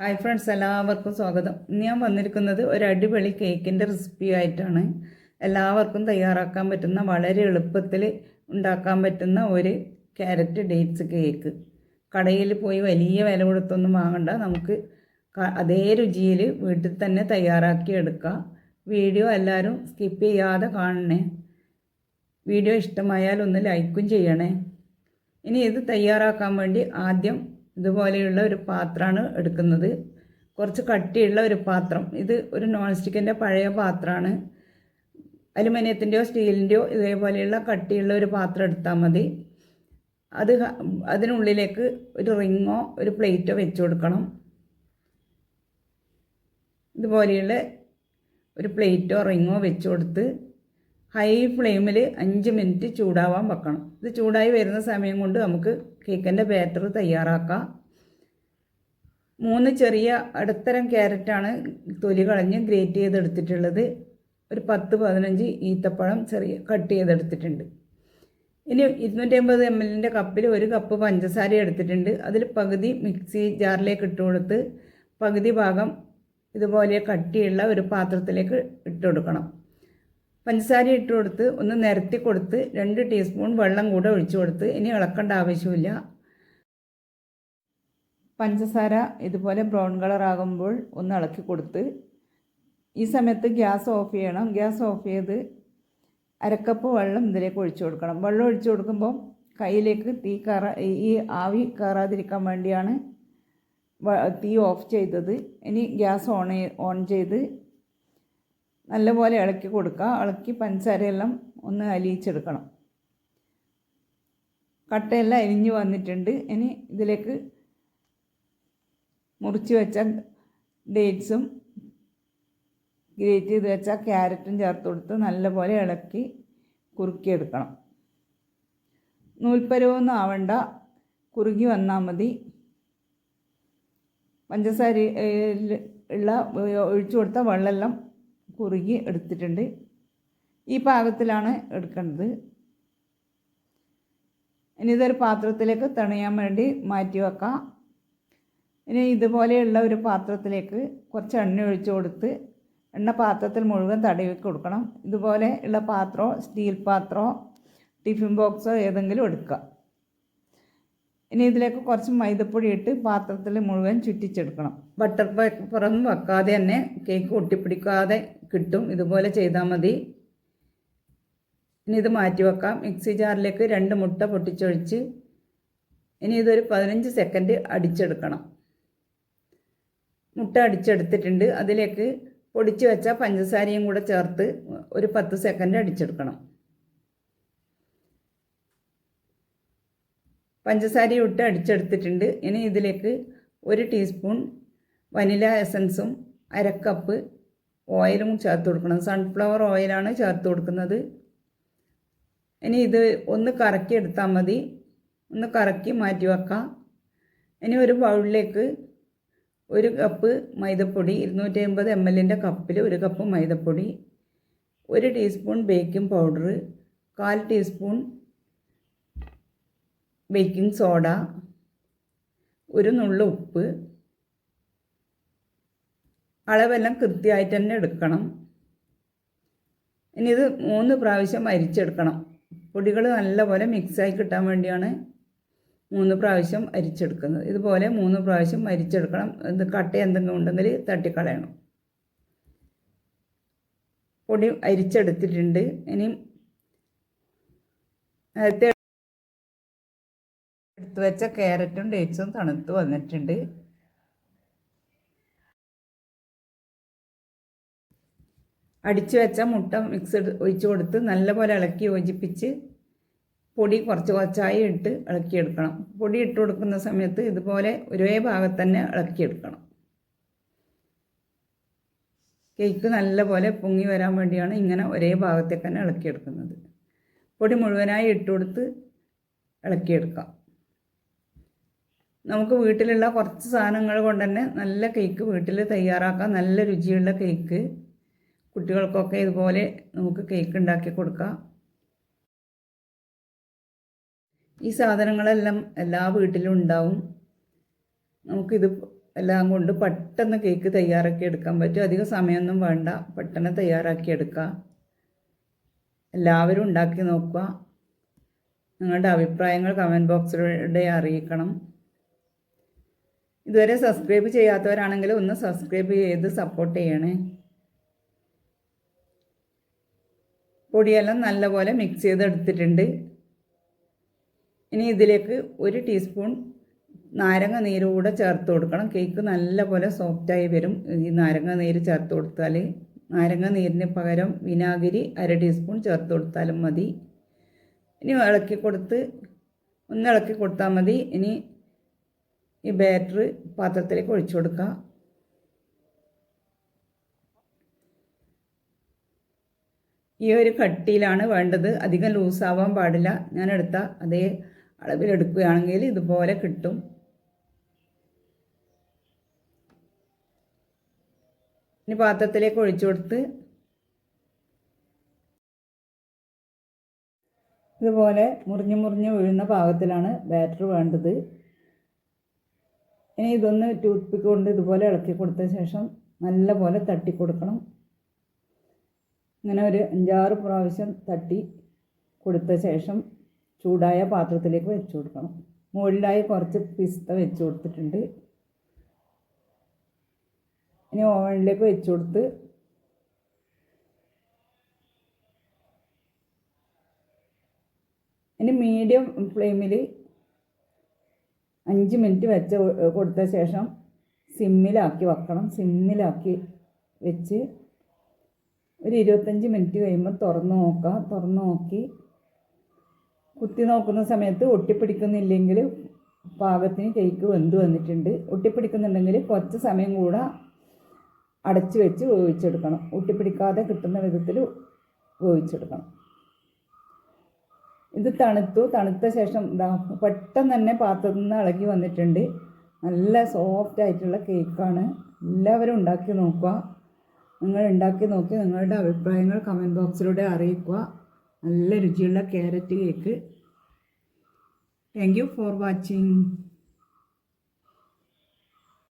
Hi friends, എല്ലാവർക്കും സ്വാഗതം. ഇന്ന് ഞാൻ വന്നിരിക്കുന്നത് ഒരു അടിപൊളി കേക്കിൻ്റെ റെസിപ്പി ആയിട്ടാണ്. എല്ലാവർക്കും തയ്യാറാക്കാൻ പറ്റുന്ന, വളരെ എളുപ്പത്തിൽ ഉണ്ടാക്കാൻ പറ്റുന്ന ഒരു ക്യാരറ്റ് ഡേറ്റ്സ് കേക്ക്. കടയിൽ പോയി വലിയ വില കൊടുത്തൊന്നും വാങ്ങണ്ട, നമുക്ക് അതേ രുചിയിൽ വീട്ടിൽ തന്നെ തയ്യാറാക്കി എടുക്കാം. വീഡിയോ എല്ലാവരും സ്കിപ്പ് ചെയ്യാതെ കാണണേ. വീഡിയോ ഇഷ്ടമായാൽ ഒന്ന് ലൈക്കും ചെയ്യണേ. ഇനി ഇത് തയ്യാറാക്കാൻ വേണ്ടി ആദ്യം ഇതുപോലെയുള്ള ഒരു പാത്രമാണ് എടുക്കുന്നത്. കുറച്ച് കട്ടിയുള്ള ഒരു പാത്രം. ഇത് ഒരു നോൺ സ്റ്റിക്കിൻ്റെ പഴയ പാത്രമാണ്. അലുമിനിയത്തിൻ്റെയോ സ്റ്റീലിൻ്റെയോ ഇതേപോലെയുള്ള കട്ടിയുള്ള ഒരു പാത്രം എടുത്താൽ മതി. അതിനുള്ളിലേക്ക് ഒരു റിങ്ങോ ഒരു പ്ലേറ്റോ വെച്ച് കൊടുക്കണം. ഇതുപോലെയുള്ള ഒരു പ്ലേറ്റോ റിങ്ങോ വെച്ച് കൊടുത്ത് ഹൈ ഫ്ലെയിമിൽ 5 മിനിറ്റ് ചൂടാവാൻ വെക്കണം. ഇത് ചൂടായി വരുന്ന സമയം കൊണ്ട് നമുക്ക് കേക്കിൻ്റെ ബാറ്റർ തയ്യാറാക്കാം. 3 ചെറിയ ഇടത്തരം ക്യാരറ്റാണ് തൊലി കളഞ്ഞ് ഗ്രേറ്റ് ചെയ്തെടുത്തിട്ടുള്ളത്. ഒരു 10-15 ഈത്തപ്പഴം ചെറിയ കട്ട് ചെയ്തെടുത്തിട്ടുണ്ട്. ഇനി 250 ml കപ്പിൽ 1 കപ്പ് പഞ്ചസാര എടുത്തിട്ടുണ്ട്. അതിൽ പകുതി മിക്സി ജാറിലേക്ക് ഇട്ട് കൊടുത്ത് പകുതി ഭാഗം ഇതുപോലെ കട്ടിയുള്ള ഒരു പാത്രത്തിലേക്ക് ഇട്ട് കൊടുക്കണം. പഞ്ചസാര ഇട്ട് കൊടുത്ത് ഒന്ന് നിരത്തി കൊടുത്ത് 2 ടീസ്പൂൺ വെള്ളം കൂടെ ഒഴിച്ചു കൊടുത്ത് ഇനി ഇളക്കേണ്ട ആവശ്യമില്ല. പഞ്ചസാര ഇതുപോലെ ബ്രൗൺ കളർ ആകുമ്പോൾ ഒന്ന് ഇളക്കി കൊടുത്ത് ഈ സമയത്ത് ഗ്യാസ് ഓഫ് ചെയ്യണം. ഗ്യാസ് ഓഫ് ചെയ്ത് 1/2 കപ്പ് വെള്ളം ഇതിലേക്ക് ഒഴിച്ചു കൊടുക്കണം. വെള്ളം ഒഴിച്ചു കൊടുക്കുമ്പോൾ കയ്യിലേക്ക് ഈ ആവി കയറാതിരിക്കാൻ വേണ്ടിയാണ് തീ ഓഫ് ചെയ്തത്. ഇനി ഗ്യാസ് ഓൺ ചെയ്ത് നല്ലപോലെ ഇളക്കി കൊടുക്കുക. ഇളക്കി പഞ്ചസാരയെല്ലാം ഒന്ന് അലിയിച്ചെടുക്കണം. കട്ടയെല്ലാം അരിഞ്ഞ് വന്നിട്ടുണ്ട്. ഇനി ഇതിലേക്ക് മുറിച്ച് വെച്ച ഡേറ്റ്സും ഗ്രേറ്റ് ചെയ്ത് വെച്ച ക്യാരറ്റും ചേർത്ത് കൊടുത്ത് നല്ലപോലെ ഇളക്കി കുറുക്കിയെടുക്കണം. നൂൽപ്പരുവൊന്നും ആവണ്ട, കുറുകി വന്നാൽ മതി. പഞ്ചസാര ഒഴിച്ചു കൊടുത്ത വെള്ളമെല്ലാം കുറുകി എടുത്തിട്ടുണ്ട്. ഈ പാകത്തിലാണ് എടുക്കേണ്ടത്. ഇനി ഇതൊരു പാത്രത്തിലേക്ക് തണിയാൻ വേണ്ടി മാറ്റി വെക്കാം. ഇനി ഇതുപോലെയുള്ള ഒരു പാത്രത്തിലേക്ക് കുറച്ച് എണ്ണ ഒഴിച്ച് കൊടുത്ത് എണ്ണ പാത്രത്തിൽ മുഴുവൻ തടവി കൊടുക്കണം. ഇതുപോലെ ഉള്ള പാത്രമോ സ്റ്റീൽ പാത്രമോ ടിഫിൻ ബോക്സോ ഏതെങ്കിലും എടുക്കുക. ഇനി ഇതിലേക്ക് കുറച്ച് മൈദപ്പൊടി ഇട്ട് പാത്രത്തിൽ മുഴുവൻ ചുറ്റിച്ചെടുക്കണം. ബട്ടർ പേപ്പറൊന്നും വെക്കാതെ തന്നെ കേക്ക് ഒട്ടിപ്പിടിക്കാതെ കിട്ടും. ഇതുപോലെ ചെയ്താൽ മതി. ഇനി ഇത് മാറ്റി വെക്കാം. മിക്സി ജാറിലേക്ക് 2 മുട്ട പൊട്ടിച്ചൊഴിച്ച് ഇനി ഇതൊരു 15 സെക്കൻഡ് അടിച്ചെടുക്കണം. മുട്ട അടിച്ചെടുത്തിട്ടുണ്ട്. അതിലേക്ക് പൊടിച്ച് വെച്ച പഞ്ചസാരയും കൂടെ ചേർത്ത് ഒരു 10 സെക്കൻഡ് അടിച്ചെടുക്കണം. പഞ്ചസാര ഇട്ട് അടിച്ചെടുത്തിട്ടുണ്ട്. ഇനി ഇതിലേക്ക് 1 ടീസ്പൂൺ വനില എസൻസും 1/2 കപ്പ് ഓയിലും ചേർത്ത് കൊടുക്കണം. സൺഫ്ലവർ ഓയിലാണ് ചേർത്ത് കൊടുക്കുന്നത്. ഇനി ഇത് ഒന്ന് കറക്കി എടുത്താൽ മതി. ഒന്ന് കറക്കി മാറ്റി വെക്കാം. ഇനി ഒരു ബൗളിലേക്ക് 1 കപ്പ് മൈദപ്പൊടി, 250 ml കപ്പിൽ 1 കപ്പ് മൈദപ്പൊടി, 1 teaspoon baking powder, 1/4 teaspoon baking soda, 1 നുള്ളു ഉപ്പ്. അളവെല്ലാം കൃത്യമായിട്ട് തന്നെ എടുക്കണം. ഇനി ഇത് 3 പ്രാവശ്യം അരിച്ചെടുക്കണം. പൊടികൾ നല്ലപോലെ മിക്സായി കിട്ടാൻ വേണ്ടിയാണ് 3 പ്രാവശ്യം അരിച്ചെടുക്കുന്നത്. ഇതുപോലെ 3 പ്രാവശ്യം അരിച്ചെടുക്കണം. ഇത് കട്ട എന്തെങ്കിലും ഉണ്ടെങ്കിൽ തട്ടിക്കളയണം. പൊടി അരിച്ചെടുത്തിട്ടുണ്ട്. ഇനി നേരത്തെ എടുത്തു വെച്ച ക്യാരറ്റും ഡേറ്റ്സും തണുത്ത് വന്നിട്ടുണ്ട്. അടിച്ചു വെച്ച മുട്ട മിക്സ് ഒഴിച്ചു കൊടുത്ത് നല്ലപോലെ ഇളക്കി യോജിപ്പിച്ച് പൊടി കുറച്ച് കുറച്ചായി ഇട്ട് ഇളക്കിയെടുക്കണം. പൊടി ഇട്ട് കൊടുക്കുന്ന സമയത്ത് ഇതുപോലെ ഒരേ ഭാഗത്ത് തന്നെ ഇളക്കിയെടുക്കണം. കേക്ക് നല്ലപോലെ പൊങ്ങി വരാൻ വേണ്ടിയാണ് ഇങ്ങനെ ഒരേ ഭാഗത്തേക്ക് തന്നെ ഇളക്കിയെടുക്കുന്നത്. പൊടി മുഴുവനായി ഇട്ട് കൊടുത്ത് ഇളക്കിയെടുക്കാം. നമുക്ക് വീട്ടിലുള്ള കുറച്ച് സാധനങ്ങൾ കൊണ്ട് തന്നെ നല്ല കേക്ക് വീട്ടിൽ തയ്യാറാക്കാം. നല്ല രുചിയുള്ള കേക്ക് കുട്ടികൾക്കൊക്കെ ഇതുപോലെ നമുക്ക് കേക്ക് ഉണ്ടാക്കി കൊടുക്കാം. ഈ സാധനങ്ങളെല്ലാം എല്ലാ വീട്ടിലും ഉണ്ടാവും. നമുക്കിത് എല്ലാം കൊണ്ട് പെട്ടെന്ന് കേക്ക് തയ്യാറാക്കി എടുക്കാൻ പറ്റും. അധികം സമയമൊന്നും വേണ്ട, പെട്ടെന്ന് തയ്യാറാക്കി എടുക്കുക. എല്ലാവരും ഉണ്ടാക്കി നോക്കുക. നിങ്ങളുടെ അഭിപ്രായങ്ങൾ കമൻറ്റ് ബോക്സിലൂടെ അറിയിക്കണം. ഇതുവരെ സബ്സ്ക്രൈബ് ചെയ്യാത്തവരാണെങ്കിൽ ഒന്ന് സബ്സ്ക്രൈബ് ചെയ്ത് സപ്പോർട്ട് ചെയ്യണേ. പൊടിയെല്ലാം നല്ലപോലെ മിക്സ് ചെയ്തെടുത്തിട്ടുണ്ട്. ഇനി ഇതിലേക്ക് 1 ടീസ്പൂൺ നാരങ്ങ നീര് കൂടെ ചേർത്ത് കൊടുക്കണം. കേക്ക് നല്ലപോലെ സോഫ്റ്റായി വരും ഈ നാരങ്ങ നീര് ചേർത്ത് കൊടുത്താൽ. നാരങ്ങ നീരിന് പകരം വിനാഗിരി 1/2 ടീസ്പൂൺ ചേർത്ത് കൊടുത്താലും മതി. ഇനി ഇളക്കി കൊടുത്താൽ മതി. ഇനി ഈ ബാറ്റർ പാത്രത്തിലേക്ക് ഒഴിച്ചു കൊടുക്കുക. ഈ ഒരു കട്ടിയിലാണ് വേണ്ടത്, അധികം ലൂസാവാൻ പാടില്ല. ഞാൻ എടുത്ത അതേ അളവിലെടുക്കുകയാണെങ്കിൽ ഇതുപോലെ കിട്ടും. ഇനി പാത്രത്തിലേക്ക് ഒഴിച്ചു കൊടുത്ത് ഇതുപോലെ മുറിഞ്ഞ് വീഴുന്ന പാകത്തിലാണ് ബാറ്റർ വേണ്ടത്. ഇനി ഇതൊന്ന് ടൂത്ത് പിക്ക് കൊണ്ട് ഇതുപോലെ ഇളക്കി കൊടുത്ത ശേഷം നല്ലപോലെ തട്ടി കൊടുക്കണം. ഇങ്ങനെ ഒരു 5-6 പ്രാവശ്യം തട്ടി കൊടുത്ത ശേഷം ചൂടായ പാത്രത്തിലേക്ക് വെച്ച് കൊടുക്കണം. മുകളിലായി കുറച്ച് പിസ്ത വെച്ച് കൊടുത്തിട്ടുണ്ട്. ഇനി ഓവനിലേക്ക് വെച്ച് കൊടുത്ത് ഇനി മീഡിയം ഫ്ലെയിമിൽ 5 മിനിറ്റ് വെച്ച് കൊടുത്ത ശേഷം സിമ്മിലാക്കി വെക്കണം. സിമ്മിലാക്കി വെച്ച് ഒരു 25 മിനിറ്റ് കഴിയുമ്പോൾ തുറന്ന് നോക്കി കുത്തി നോക്കുന്ന സമയത്ത് ഒട്ടിപ്പിടിക്കുന്നില്ലെങ്കിൽ പാകത്തിന് കേക്ക് വെന്ത് വന്നിട്ടുണ്ട്. ഒട്ടിപ്പിടിക്കുന്നുണ്ടെങ്കിൽ കുറച്ച് സമയം കൂടെ അടച്ചു വെച്ച് വേവിച്ചെടുക്കണം. ഒട്ടിപ്പിടിക്കാതെ കിട്ടുന്ന വിധത്തിൽ വേവിച്ചെടുക്കണം. ഇത് തണുത്ത ശേഷം പെട്ടെന്ന് തന്നെ പാത്രത്തിൽ നിന്ന് ഇളകി വന്നിട്ടുണ്ട്. നല്ല സോഫ്റ്റ് ആയിട്ടുള്ള കേക്കാണ്. എല്ലാവരും ഉണ്ടാക്കി നോക്കുക. നിങ്ങൾ ഉണ്ടാക്കി നോക്കി നിങ്ങളുടെ അഭിപ്രായങ്ങൾ കമൻറ്റ് ബോക്സിലൂടെ അറിയിക്കുക. നല്ല രുചിയുള്ള carrot cake. Thank you for watching.